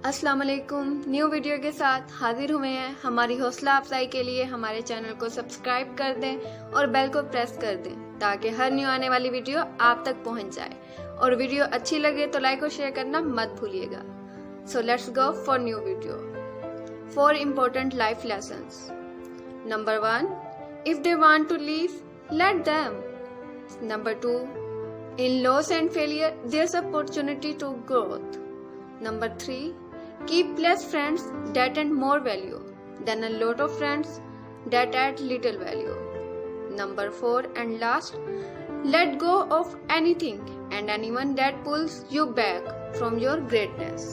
अस्सलाम वालेकुम। New video के साथ हाजिर हुए हैं। हमारी हौसला अफजाई के लिए हमारे चैनल को सब्सक्राइब कर दें और बेल को प्रेस कर दें ताकि हर न्यू आने वाली वीडियो आप तक पहुंच जाए। और वीडियो अच्छी लगे तो लाइक और शेयर करना मत भूलिएगा। So let's go for new video. 4 important life lessons. Number 1, if they want to leave, let them. Number 2, in loss and failure, there's opportunity to growth. Number 3, keep less friends that add more value than a lot of friends that add little value. Number 4 and last, let go of anything and anyone that pulls you back from your greatness.